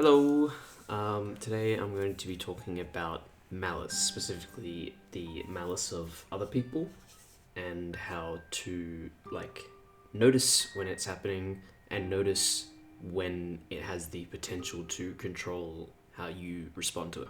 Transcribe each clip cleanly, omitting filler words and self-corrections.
Hello. Today I'm going to be talking about malice, specifically the malice of other people, and how to notice when it's happening and notice when it has the potential to control how you respond to it.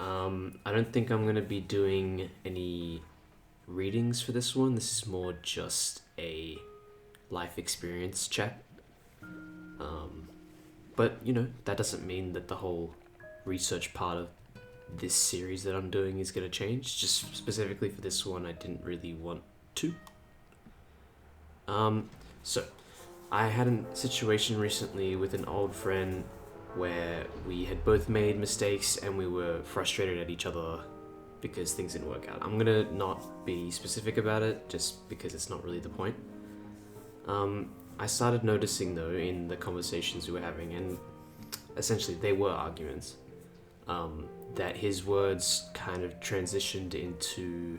I don't think I'm going to be doing any readings for this one. This is more just a life experience chat. But, that doesn't mean that the whole research part of this series that I'm doing is going to change. Just specifically for this one, I didn't really want to. So, I had a situation recently with an old friend where we had both made mistakes and we were frustrated at each other because things didn't work out. I'm going to not be specific about it just because it's not really the point. I started noticing, though, in the conversations we were having, and essentially they were arguments, that his words kind of transitioned into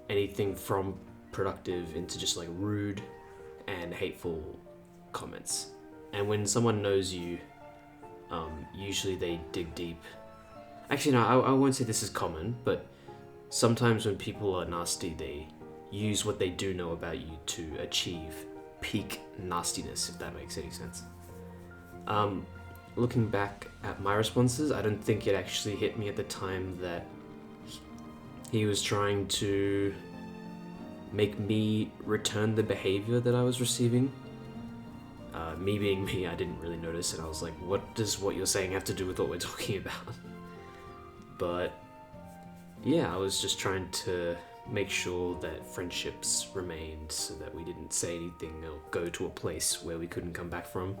anything from productive into just like rude and hateful comments. And when someone knows you, usually they dig deep. Actually, no, I won't say this is common, but sometimes when people are nasty, they use what they do know about you to achieve peak nastiness, if that makes any sense. Looking back at my responses, I don't think it actually hit me at the time that he was trying to make me return the behavior that I was receiving. Me being me, I didn't really notice, and I was like, what does what you're saying have to do with what we're talking about? But yeah, I was just trying to make sure that friendships remained so that we didn't say anything or go to a place where we couldn't come back from.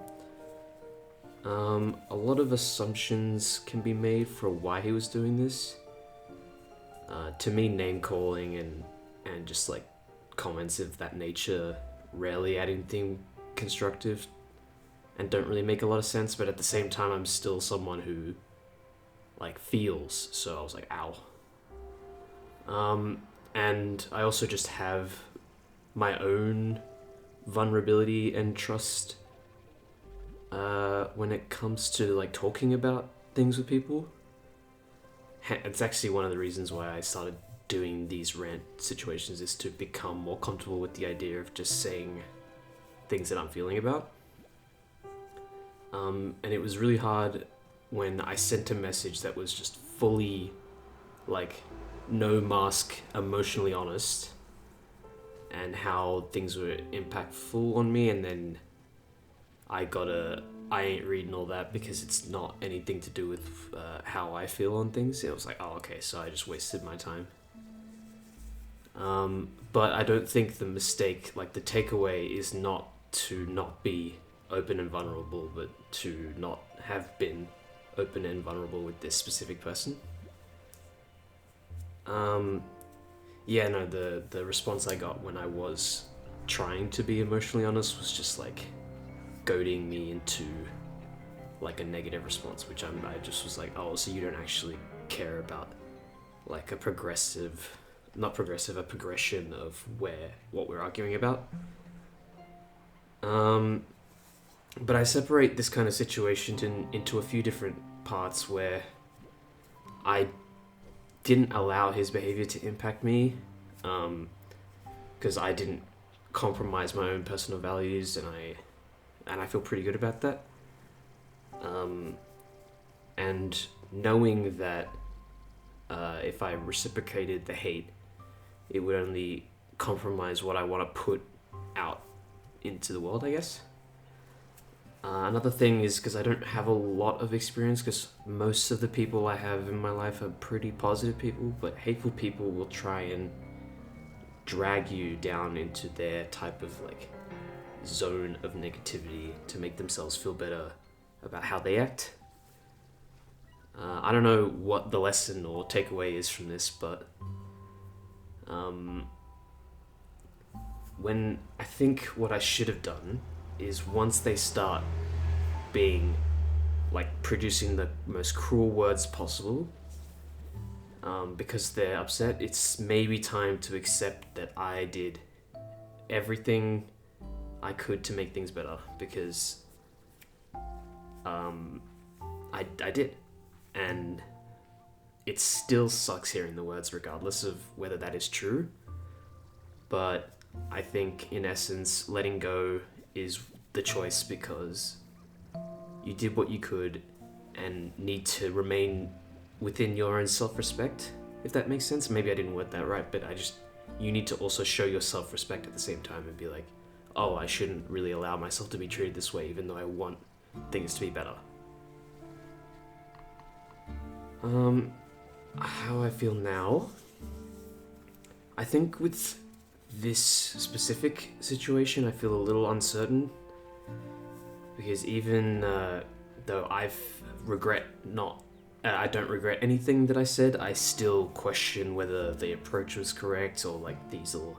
A lot of assumptions can be made for why he was doing this. To me, name calling and just like comments of that nature rarely add anything constructive and don't really make a lot of sense, but at the same time I'm still someone who like feels, so I was like, ow. And I also just have my own vulnerability and trust when it comes to like talking about things with people. It's actually one of the reasons why I started doing these rant situations, is to become more comfortable with the idea of just saying things that I'm feeling about. And it was really hard when I sent a message that was just fully like no mask, emotionally honest, and how things were impactful on me, and then I ain't reading all that because it's not anything to do with how I feel on things. It was like, oh, okay, so I just wasted my time. But I don't think the mistake, like the takeaway, is not to not be open and vulnerable, but to not have been open and vulnerable with this specific person. The response I got when I was trying to be emotionally honest was just like goading me into like a negative response, which I just was like, oh, so you don't actually care about like a progression of what we're arguing about. But I separate this kind of situation into a few different parts where I didn't allow his behavior to impact me, because I didn't compromise my own personal values, and I feel pretty good about that. And knowing that if I reciprocated the hate, it would only compromise what I want to put out into the world, I guess. Another thing is because I don't have a lot of experience, because most of the people I have in my life are pretty positive people, but hateful people will try and drag you down into their type of like zone of negativity to make themselves feel better about how they act. I don't know what the lesson or takeaway is from this, but when I think what I should have done is, once they start being like producing the most cruel words possible, because they're upset, it's maybe time to accept that I did everything I could to make things better, because I did. And it still sucks hearing the words regardless of whether that is true. But I think, in essence, letting go is the choice because you did what you could and need to remain within your own self-respect, if that makes sense. Maybe I didn't word that right, but you need to also show your self-respect at the same time and be like, oh, I shouldn't really allow myself to be treated this way even though I want things to be better. How I feel now, I think with this specific situation I feel a little uncertain because even though I don't regret anything that I said, I still question whether the approach was correct or like these little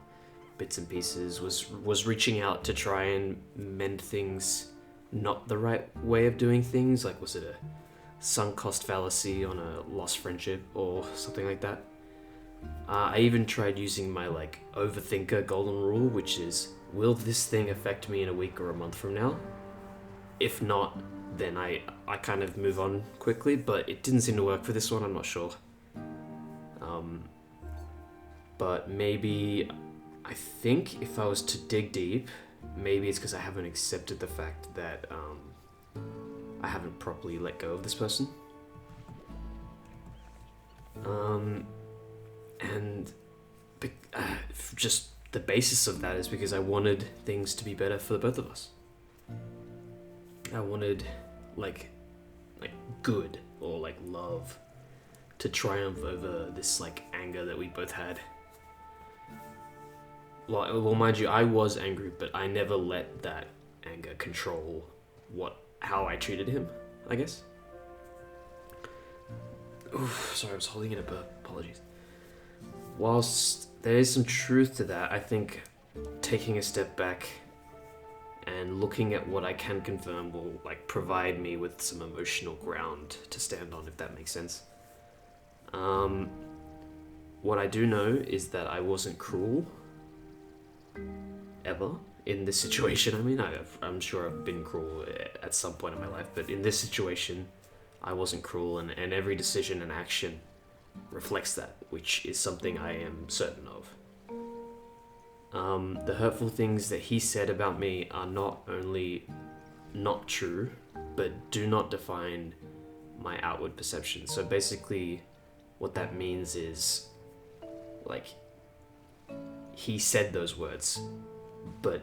bits and pieces was reaching out to try and mend things not the right way of doing things. Like, was it a sunk cost fallacy on a lost friendship or something like that? I even tried using my like overthinker golden rule, which is, will this thing affect me in a week or a month from now? If not, then I kind of move on quickly, but it didn't seem to work for this one, I'm not sure. But maybe, I think if I was to dig deep, maybe it's because I haven't accepted the fact that I haven't properly let go of this person. And just the basis of that is because I wanted things to be better for the both of us. I wanted like good or like love to triumph over this like anger that we both had. Well, mind you, I was angry, but I never let that anger control how I treated him, I guess. Oof, sorry, I was holding in a burp. Apologies. Whilst there is some truth to that, I think taking a step back and looking at what I can confirm will like provide me with some emotional ground to stand on, if that makes sense. What I do know is that I wasn't cruel ever in this situation. I mean, I'm sure I've been cruel at some point in my life, but in this situation, I wasn't cruel, and every decision and action reflects that, which is something I am certain of. The hurtful things that he said about me are not only not true, but do not define my outward perception. So basically, what that means is, like, he said those words, but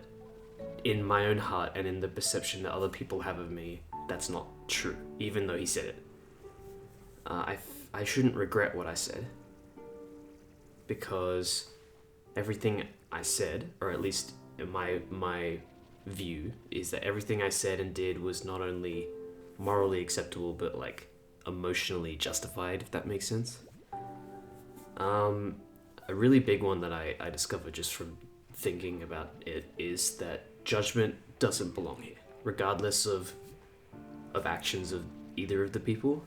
in my own heart and in the perception that other people have of me, that's not true, even though he said it. I shouldn't regret what I said, because everything I said, or at least in my view, is that everything I said and did was not only morally acceptable, but like emotionally justified, if that makes sense. A really big one that I discovered just from thinking about it is that judgment doesn't belong here, regardless of actions of either of the people.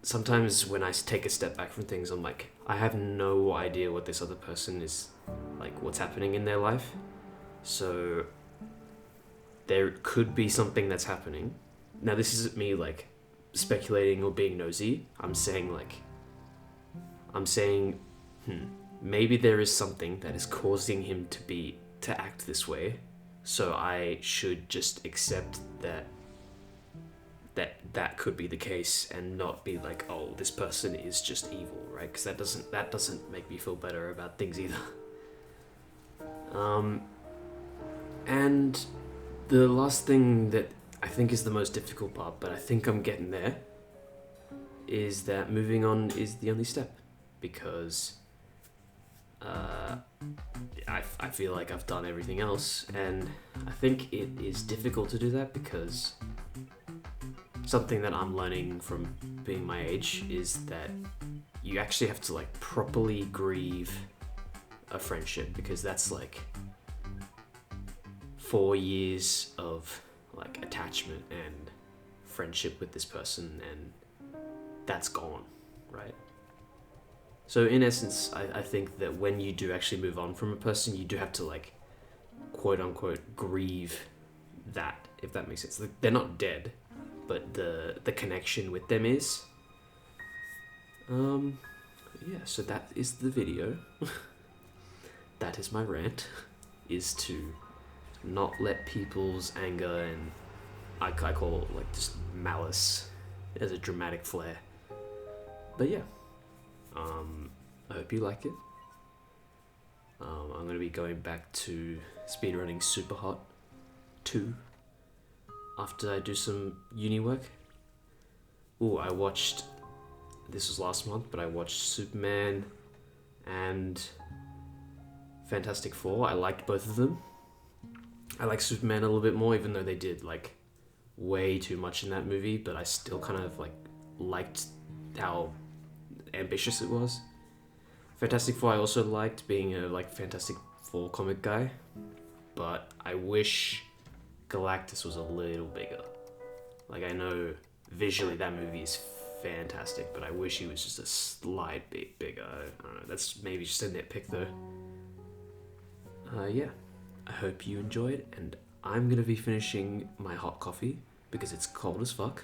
Sometimes when I take a step back from things, I'm like, I have no idea what this other person is, like, what's happening in their life. So there could be something that's happening. Now, this isn't me, like, speculating or being nosy. I'm saying, maybe there is something that is causing him to act this way. So I should just accept that could be the case and not be like, oh, this person is just evil, right? Because that doesn't make me feel better about things either. And the last thing that I think is the most difficult part, but I think I'm getting there, is that moving on is the only step, because I feel like I've done everything else, and I think it is difficult to do that because something that I'm learning from being my age is that you actually have to like properly grieve a friendship, because that's like 4 years of like attachment and friendship with this person, and that's gone, right? So in essence, I think that when you do actually move on from a person, you do have to like quote unquote grieve that, if that makes sense. Like, they're not dead, but the connection with them is. Yeah, so that is the video. That is my rant, is to not let people's anger and I call it like just malice as a dramatic flair. But yeah, I hope you like it. I'm gonna be going back to speedrunning Super Hot 2 after I do some uni work. Ooh, I watched, this was last month, but I watched Superman and Fantastic Four. I liked both of them. I like Superman a little bit more, even though they did like way too much in that movie, but I still kind of like liked how ambitious it was. Fantastic Four I also liked, being a like Fantastic Four comic guy, but I wish Galactus was a little bigger. Like, I know visually that movie is fantastic, but I wish he was just a slight bit bigger. I don't know, that's maybe just a nitpick though. Yeah, I hope you enjoyed, and I'm gonna be finishing my hot coffee because it's cold as fuck.